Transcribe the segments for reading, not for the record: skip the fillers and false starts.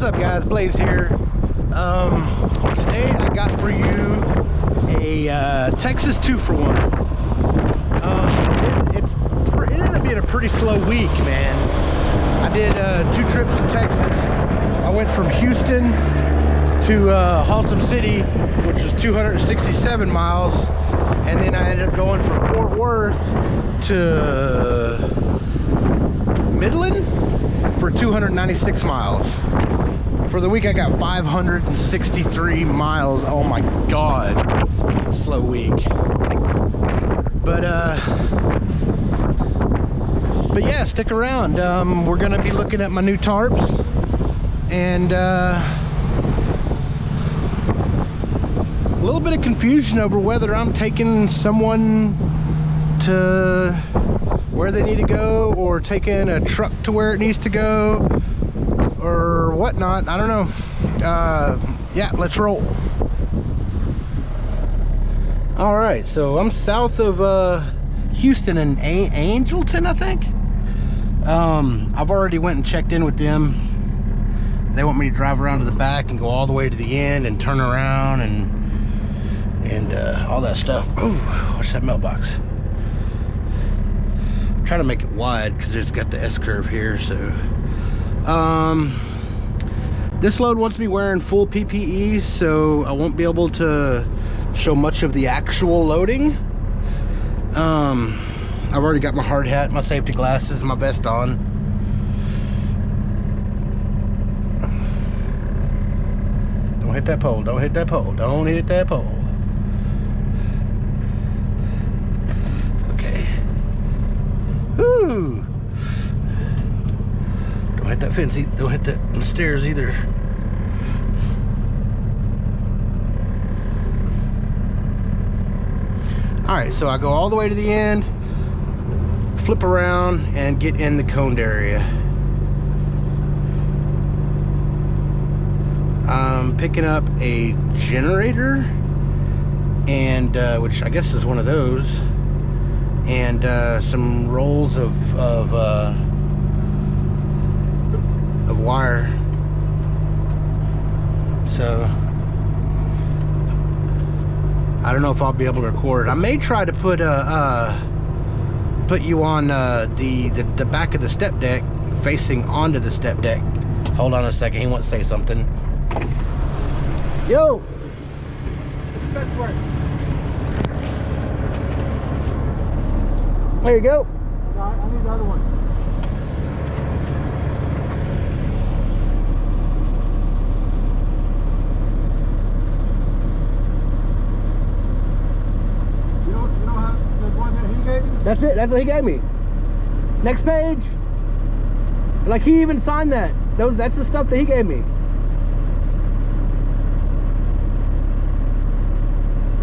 What's up, guys? Blaze here. Today I got for you a Texas 2-for-1. It ended up being a pretty slow week, man. I did 2 trips to Texas. I went from Houston to Haltom City, which was 267 miles, and then I ended up going from Fort Worth to Midland for 296 miles. For the week I got 563 miles. Oh my god, slow week. But yeah, stick around. We're gonna be looking at my new tarps, and a little bit of confusion over whether I'm taking someone to where they need to go or taking a truck to where it needs to go or whatnot. I don't know. Yeah, let's roll. All right, so I'm south of Houston and Angelton, I think. I've already went and checked in with them. They want me to drive around to the back and go all the way to the end and turn around and all that stuff. Ooh, watch that mailbox. I'm trying to make it wide because it's got the S-curve here. So this load wants me wearing full PPE, so I won't be able to show much of the actual loading. I've already got my hard hat, my safety glasses, my vest on. Don't hit that pole, don't hit that pole, don't hit that pole. Okay. Woo! Don't hit that fence, don't hit the stairs either. Alright, so I go all the way to the end, flip around, and get in the coned area. I'm picking up a generator, and which I guess is one of those, and some rolls of wire. So I don't know if I'll be able to record. I may try to put you on the back of the step deck, facing onto the step deck. Hold on a second, he wants to say something. Yo! There you go. I need the other one. You don't have the one that he gave you? That's it, that's what he gave me. Next page. Like, he even signed that. That's the stuff that he gave me.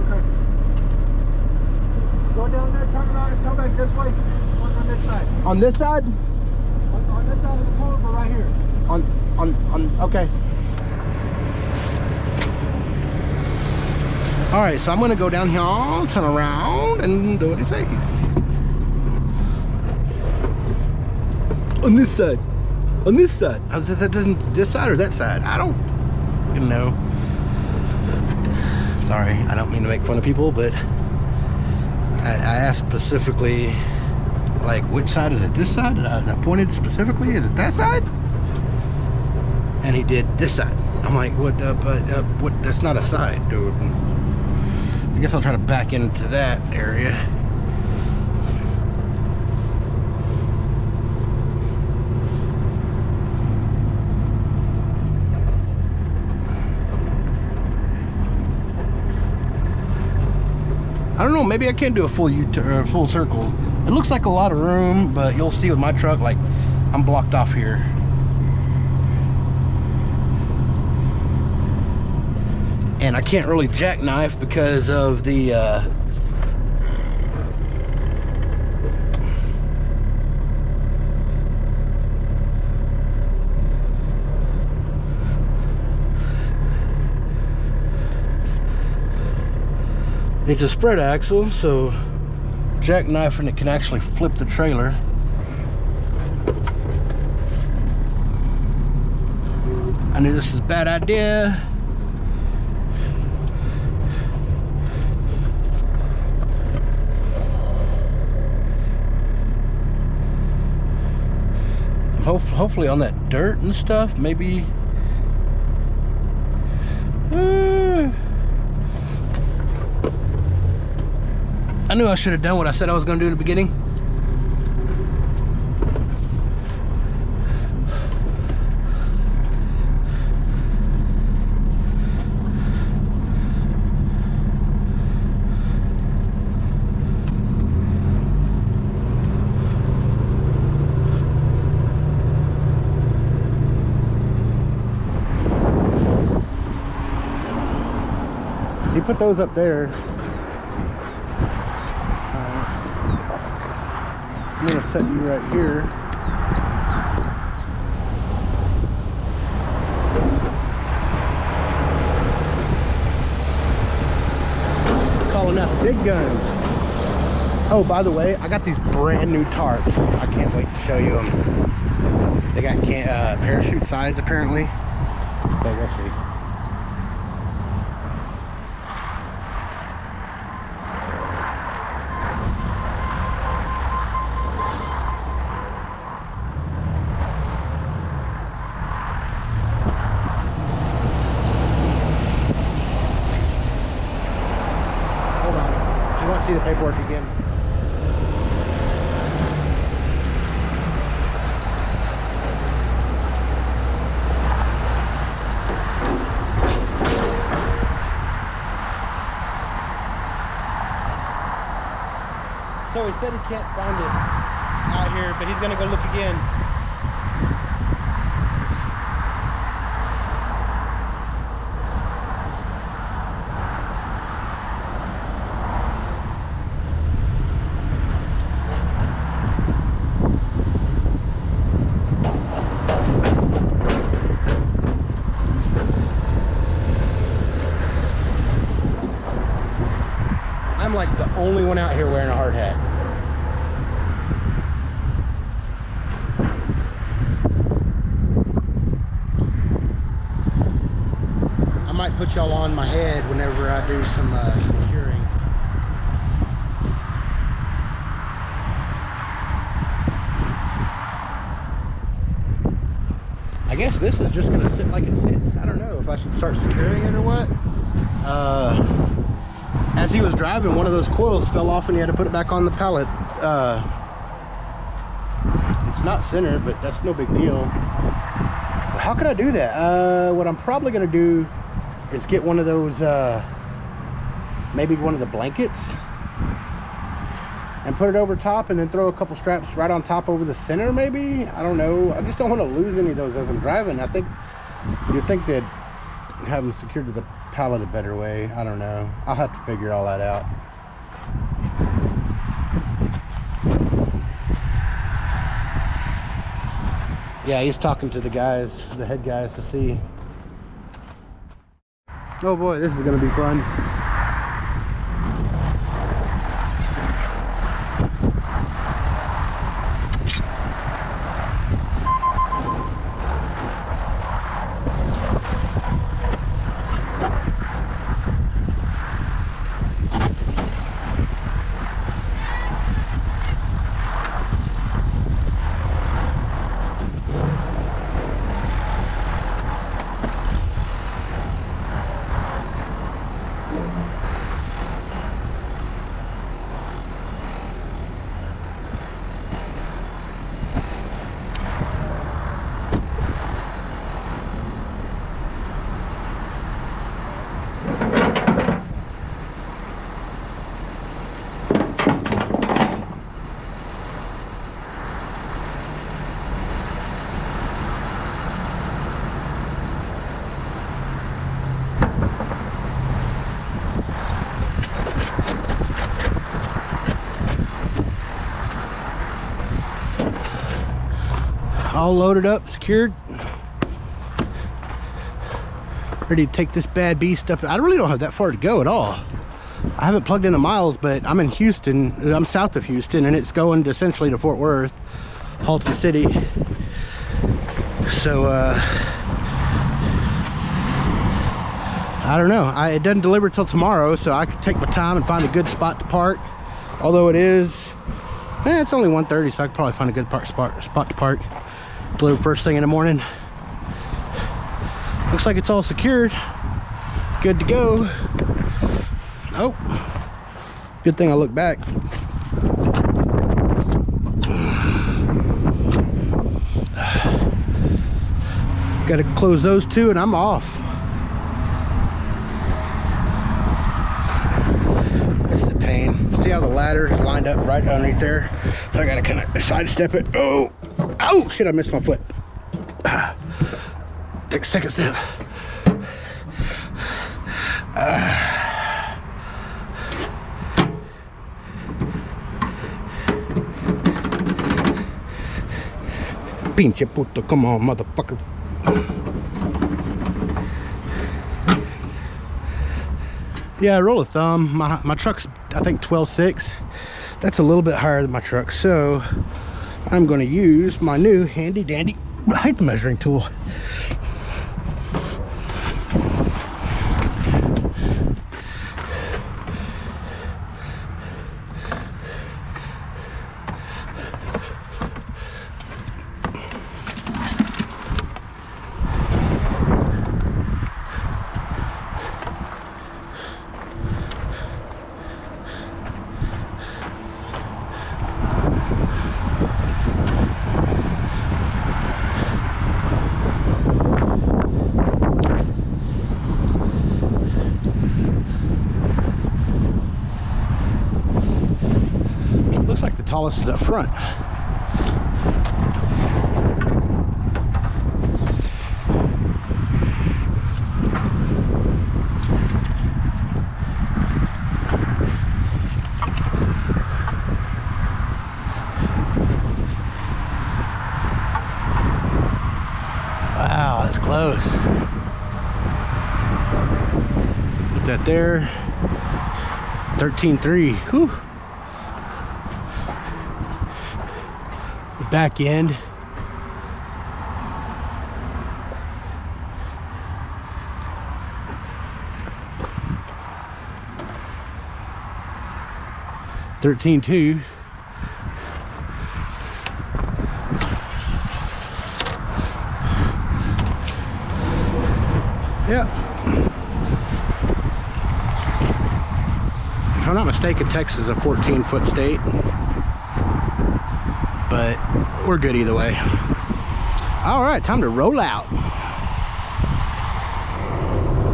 Okay. Go down there, turn around and come back this way. On this side. On this side? On this side of the pole, but right here. Okay. All right, so I'm gonna go down here, turn around, and do what he says. On this side. On this side. I said that doesn't, this side or that side? I don't know. Sorry, I don't mean to make fun of people, but I asked specifically, like, which side is it? This side? And I pointed specifically, is it that side? And he did this side. I'm like, what? What? That's not a side, dude. I guess I'll try to back into that area. I don't know, maybe I can do a full U-turn, full circle. It looks like a lot of room, but you'll see with my truck, like, I'm blocked off here. And I can't really jackknife because of the it's a spread axle, so jackknifing it can actually flip the trailer. I knew this was a bad idea. Hopefully on that dirt and stuff, maybe. I knew I should have done what I said I was going to do in the beginning. He put those up there. I'm gonna set you right here. Calling out the big guns. Oh, by the way, I got these brand new tarps. I can't wait to show you them. They got parachute sides apparently, but we'll see. See the paperwork again. So he said he can't find it out here, but he's gonna go look again. I'm like the only one out here wearing a hard hat. I might put y'all on my head whenever I do some securing. I guess this is just gonna sit like it sits. I don't know if I should start securing it or what. As he was driving, one of those coils fell off and he had to put it back on the pallet. It's not centered, but that's no big deal. How can I do that? What I'm probably gonna do is get one of those, maybe one of the blankets and put it over top and then throw a couple straps right on top over the center maybe. I don't know. I just don't want to lose any of those as I'm driving. I think you'd think they'd have them secured to the pallet a better way. I don't know. I'll have to figure all that out. Yeah, he's talking to the guys, the head guys, to see. Oh boy, this is gonna be fun. All loaded up, secured, ready to take this bad beast up. I really don't have that far to go at all. I haven't plugged in the miles, but I'm in Houston. I'm south of Houston, and it's going to essentially to Fort Worth, Halton City. So I don't know. It doesn't deliver till tomorrow, so I could take my time and find a good spot to park. Although it is, it's only 1:30, so I could probably find a good spot to park. Deliver first thing in the morning. Looks like it's all secured. Good to go. Oh, good thing I looked back. Got to close those two and I'm off. This is a pain. See how the ladder is lined up right underneath there? So I got to kind of sidestep it. Oh, oh shit, I missed my foot. Take a second step. Pinche puto, come on, motherfucker. Yeah, rule of thumb, my truck's, I think, 12.6. That's a little bit higher than my truck, so I'm going to use my new handy dandy height measuring tool. Looks like the tallest is up front. Wow, that's close. Put that there. 13.3. Whew. Back end. $13.2. Yeah. If I'm not mistaken, Texas is a 14-foot state. But we're good either way. All right, time to roll out.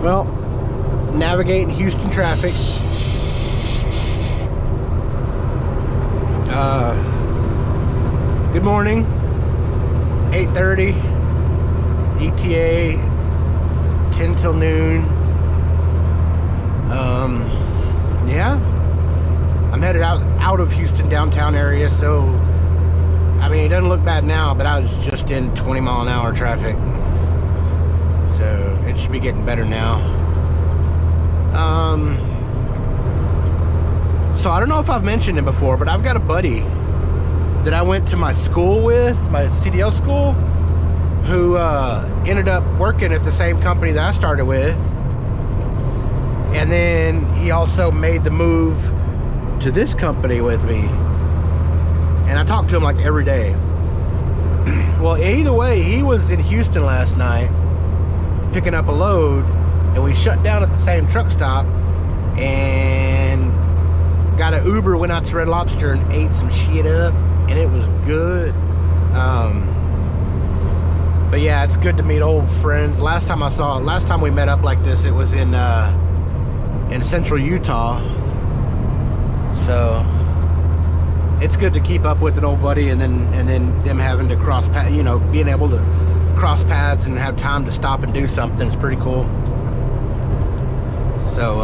Well, navigating Houston traffic. Good morning. 8:30. ETA 10 till noon. Yeah. I'm headed out of Houston downtown area, so I mean, it doesn't look bad now, but I was just in 20-mile-an-hour traffic. So it should be getting better now. So I don't know if I've mentioned him before, but I've got a buddy that I went to my school with, my CDL school, who ended up working at the same company that I started with. And then he also made the move to this company with me. And I talk to him like every day. Well, either way, he was in Houston last night picking up a load, and we shut down at the same truck stop and got an Uber, went out to Red Lobster and ate some shit up, and it was good. But yeah, it's good to meet old friends. Last time we met up like this, it was in central Utah. So it's good to keep up with an old buddy, and then them having to cross paths, you know, being able to cross paths and have time to stop and do something is pretty cool. So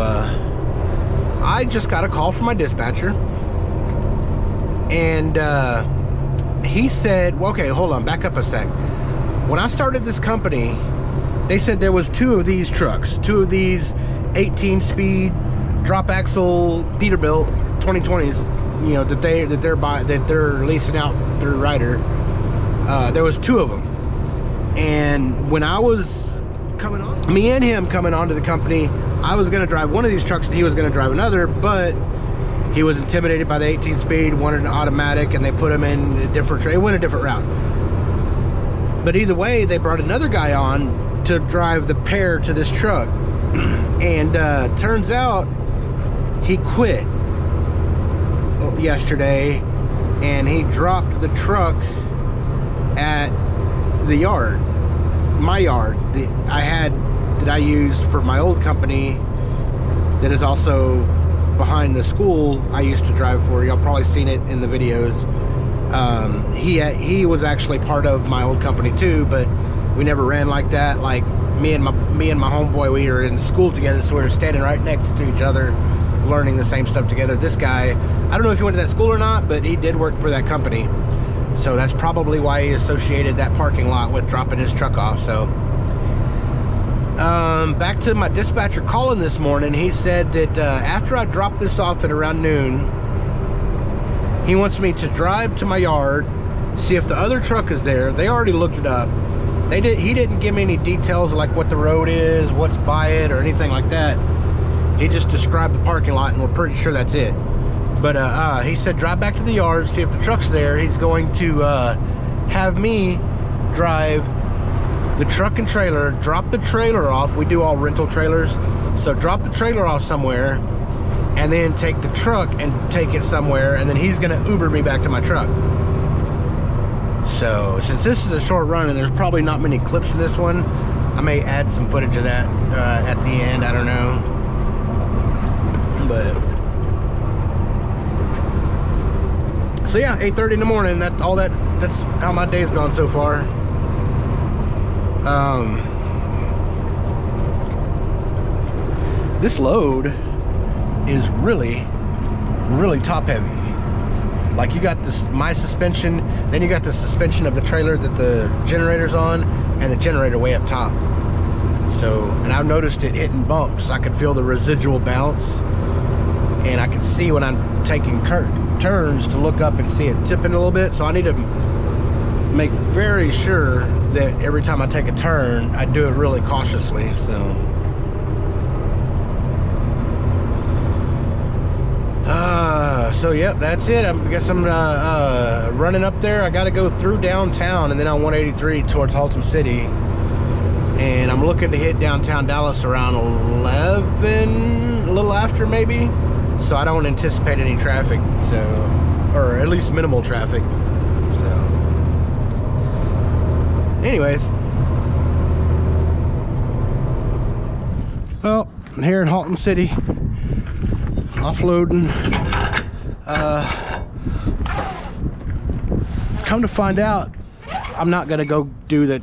I just got a call from my dispatcher, and he said, well, okay, hold on, back up a sec. When I started this company, they said there was two of these trucks, two of these 18-speed drop axle Peterbilt 2020s, you know, that they're leasing out through Ryder. There was two of them, and when I was me and him coming onto the company. I was gonna drive one of these trucks and he was gonna drive another, but he was intimidated by the 18 speed, wanted an automatic, and they put him in a different, it went a different route. But either way, they brought another guy on to drive the pair to this truck. And turns out he quit yesterday, and he dropped the truck at the yard, my yard, that I used for my old company that is also behind the school I used to drive for. Y'all probably seen it in the videos. He was actually part of my old company too, but we never ran like that. Like me and my homeboy, we were in school together, so we were standing right next to each other, learning the same stuff together. This guy, I don't know if he went to that school or not, but he did work for that company, so that's probably why he associated that parking lot with dropping his truck off. So back to my dispatcher calling this morning, he said that after I dropped this off at around noon, he wants me to drive to my yard, see if the other truck is there. They already looked it up. He didn't give me any details like what the road is, what's by it, or anything like that. He just described the parking lot, and we're pretty sure that's it. But he said drive back to the yard, see if the truck's there. He's going to have me drive the truck and trailer, drop the trailer off. We do all rental trailers, so drop the trailer off somewhere, and then take the truck and take it somewhere, and then he's gonna Uber me back to my truck. So since this is a short run and there's probably not many clips in this one, I may add some footage of that at the end. I don't know, but so yeah, 8:30 in the morning. That's how my day's gone so far. This load is really top heavy. Like, you got this, my suspension, then you got the suspension of the trailer that the generator's on, and the generator way up top. So, and I've noticed it hitting bumps. I could feel the residual bounce, and I can see when I'm taking turns to look up and see it tipping a little bit. So I need to make very sure that every time I take a turn, I do it really cautiously. So yep, that's it. I guess I'm running up there. I got to go through downtown and then on 183 towards Haltom City, and I'm looking to hit downtown Dallas around 11, a little after maybe, so I don't anticipate any traffic, so, or at least minimal traffic. So anyways, well, I'm here in Haltom City, offloading. Come to find out, I'm not gonna go do the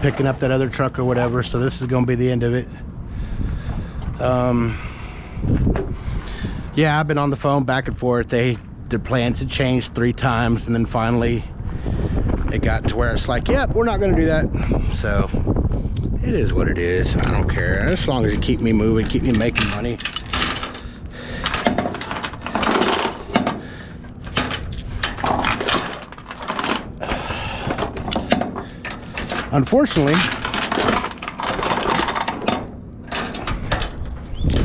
picking up that other truck or whatever, so this is gonna be the end of it. Yeah, I've been on the phone back and forth. Their plans had changed 3 times, and then finally it got to where it's like, yep, we're not gonna do that. So it is what it is. I don't care, as long as you keep me moving, keep me making money. Unfortunately,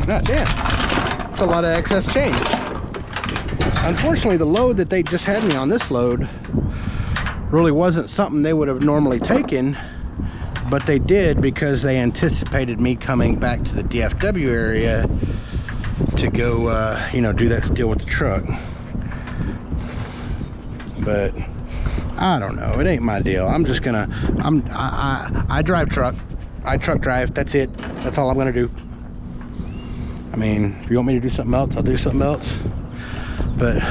god damn, that's a lot of excess change. Unfortunately, the load that they just had me on, this load, really wasn't something they would have normally taken, but they did because they anticipated me coming back to the DFW area to go, you know, do that deal with the truck. But I don't know, it ain't my deal. I'm just gonna, I drive truck, I truck drive, that's it. That's all I'm gonna do. I mean, if you want me to do something else, I'll do something else, but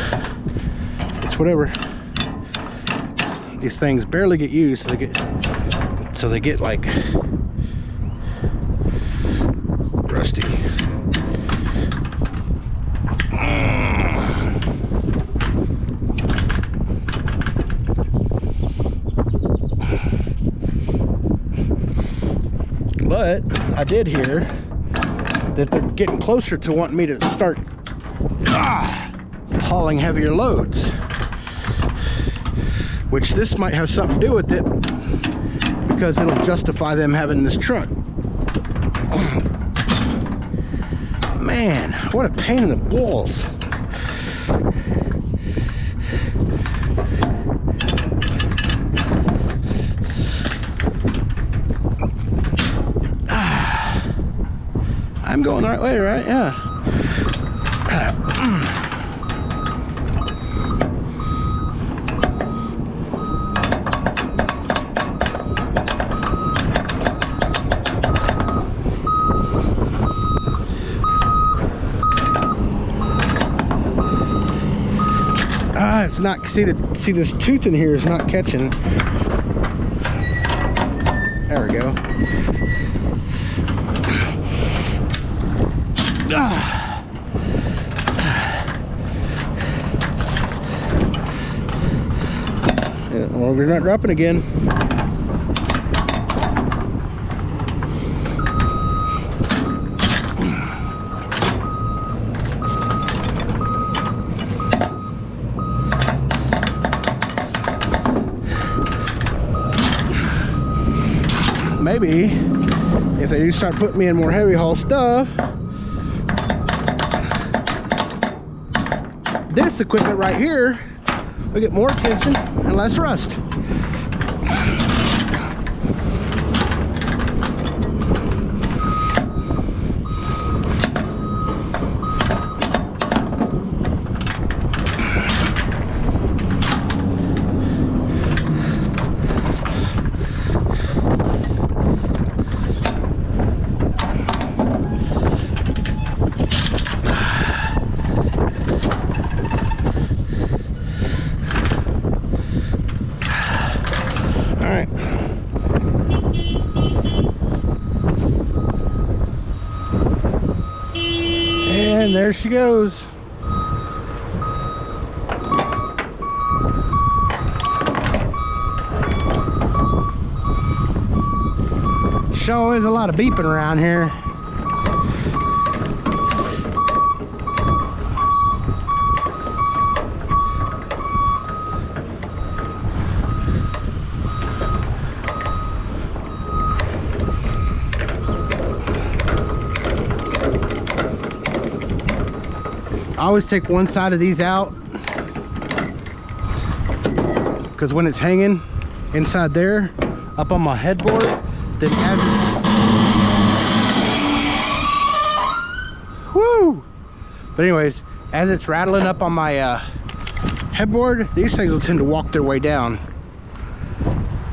it's whatever. These things barely get used, so they get like rusty. But I did hear that they're getting closer to wanting me to start hauling heavier loads, which this might have something to do with it, because it'll justify them having this truck Man, what a pain in the balls. I'm going the right way, right? Yeah. It's not, see this tooth in here is not catching. There we go. Yeah, well, we're not dropping again. Maybe if they do start putting me in more heavy haul stuff, this equipment right here will get more attention and less rust. And there she goes. Sure is a lot of beeping around here. I always take one side of these out because when it's hanging inside there up on my headboard, then as whoo! But anyways, as it's rattling up on my headboard, these things will tend to walk their way down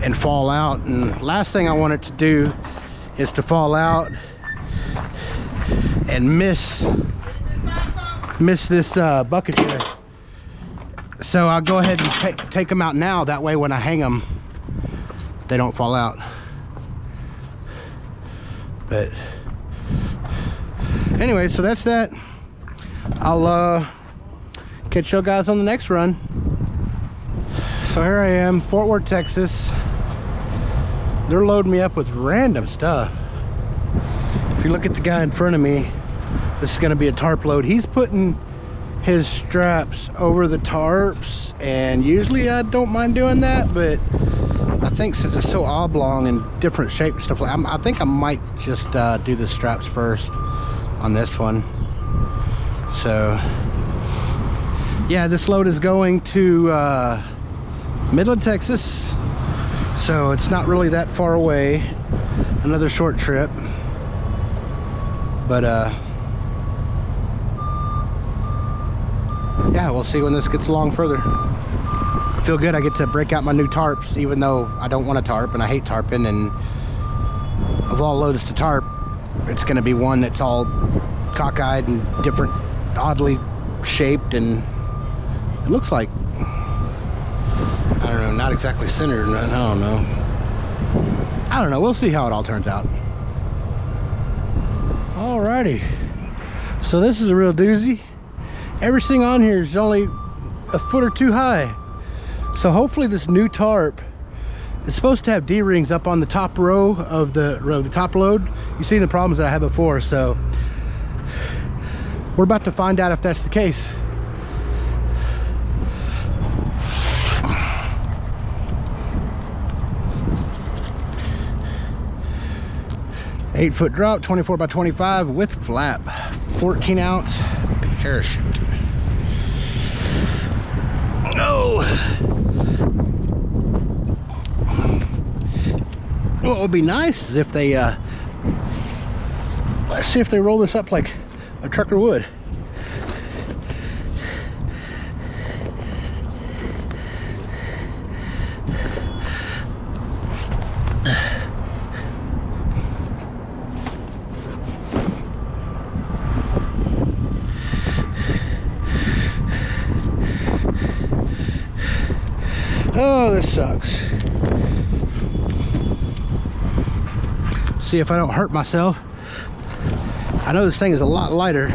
and fall out. And last thing I want it to do is to fall out and miss this bucket here. So I'll go ahead and take them out now. That way when I hang them, they don't fall out. But anyway, so that's that. I'll catch you guys on the next run. So here I am, Fort Worth, Texas. They're loading me up with random stuff. If you look at the guy in front of me, this is going to be a tarp load. He's putting his straps over the tarps, and usually I don't mind doing that, but I think since it's so oblong and different shape and stuff, I think I might just do the straps first on this one. So yeah, this load is going to Midland, Texas, so it's not really that far away. Another short trip, but yeah, we'll see when this gets along further. I feel good I get to break out my new tarps, even though I don't want a tarp and I hate tarping, and of all loads to tarp, it's going to be one that's all cockeyed and different, oddly shaped, and it looks like, I don't know, not exactly centered. I don't know, we'll see how it all turns out. Alrighty, so this is a real doozy. Everything on here is only a foot or two high. So hopefully this new tarp is supposed to have D-rings up on the top row of the top load. You see the problems that I had before, so we're about to find out if that's the case. 8-foot drop, 24 by 25 with flap, 14-ounce parachute. Oh, what would be nice is if they let's see if they roll this up like a trucker would. Oh, this sucks. See if I don't hurt myself. I know this thing is a lot lighter.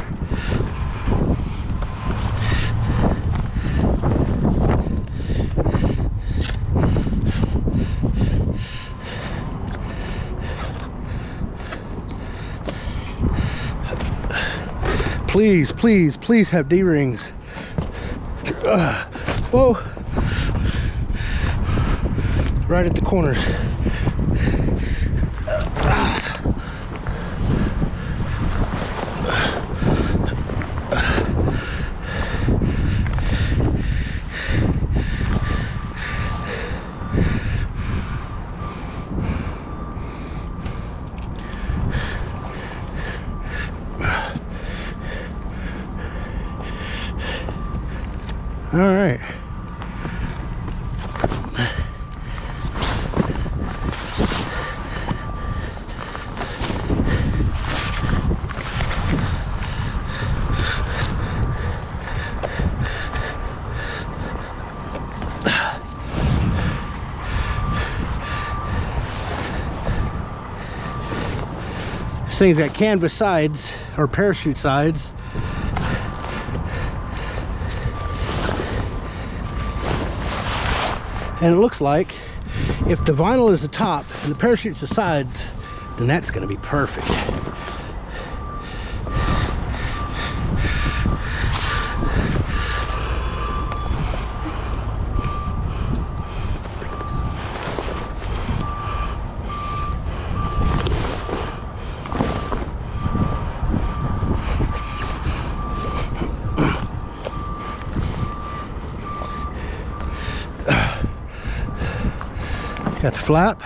Please, please, please have D-rings. Whoa. Right at the corners. All right. This thing's got canvas sides, or parachute sides. And it looks like if the vinyl is the top and the parachute's the sides, then that's going to be perfect. Got the flap.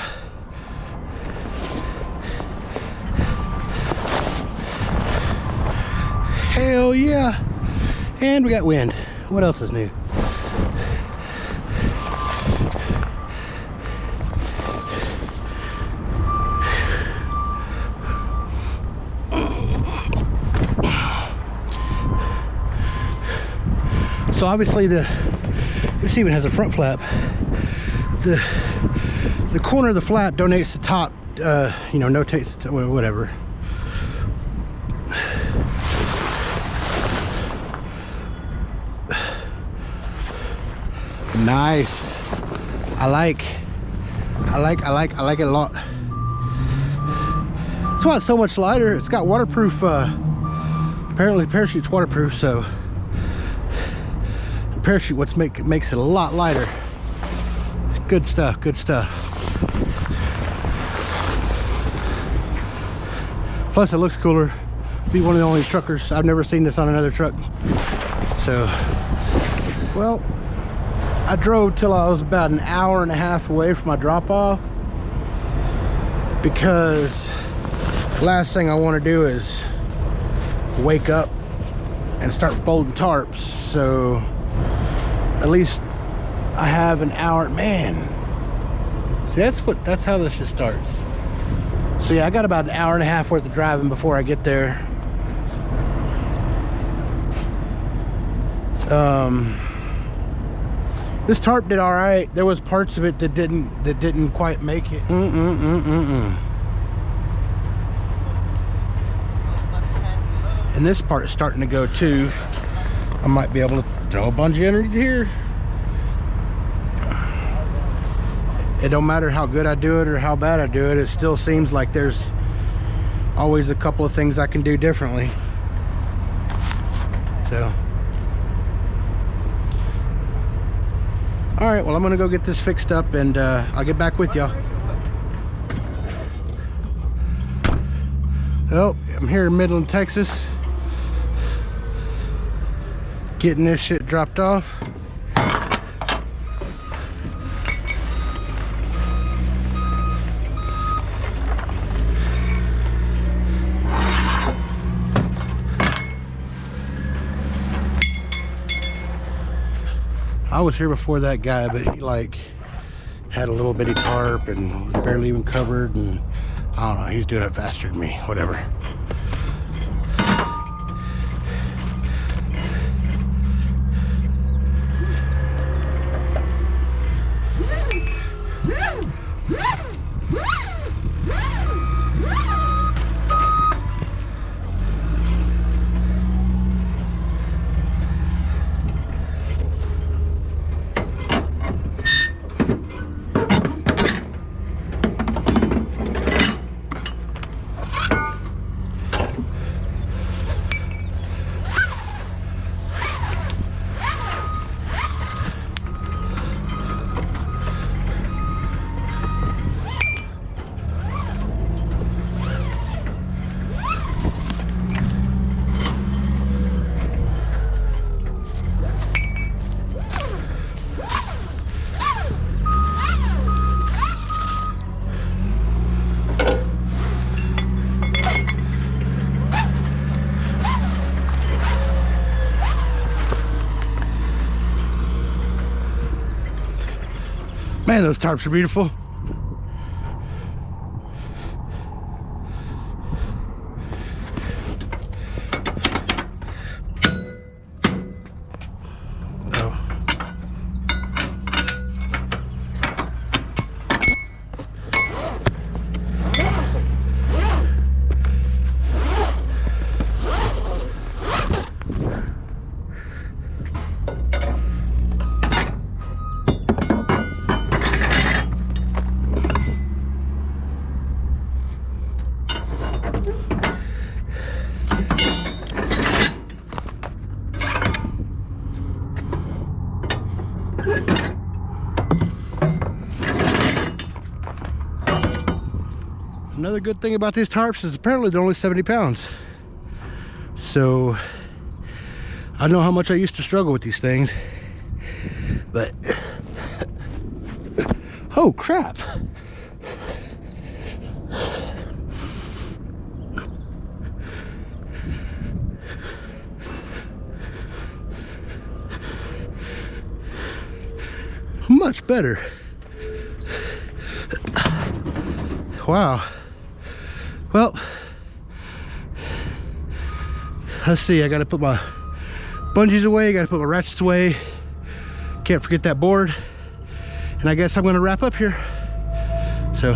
Hell yeah. And we got wind. What else is new? So obviously this even has a front flap. The corner of the flap donates the top, you know, notates the whatever. Nice. I like it a lot. That's why it's so much lighter. It's got waterproof, apparently the parachute's waterproof, so the parachute makes it a lot lighter. Good stuff, good stuff. Plus it looks cooler. Be one of the only truckers. I've never seen this on another truck. So, well, I drove till I was about an hour and a half away from my drop-off, because last thing I want to do is wake up and start folding tarps. So at least I have an hour. Man, see, that's how this just starts. So yeah, I got about an hour and a half worth of driving before I get there. This tarp did all right. There was parts of it that didn't quite make it. And this part is starting to go too. I might be able to throw a bungee underneath here. It don't matter how good I do it or how bad I do it, it still seems like there's always a couple of things I can do differently. So, all right, well, I'm gonna go get this fixed up, and I'll get back with y'all. Well, I'm here in Midland, Texas, getting this shit dropped off. I was here before that guy, but he like had a little bitty tarp and was barely even covered, and I don't know, he's doing it faster than me, whatever. Man, those tarps are beautiful. Another good thing about these tarps is apparently they're only 70 pounds. So I don't know how much I used to struggle with these things, but oh crap. Much better. Wow. Well, let's see, I gotta put my bungees away, gotta put my ratchets away, can't forget that board, and I guess I'm gonna wrap up here. So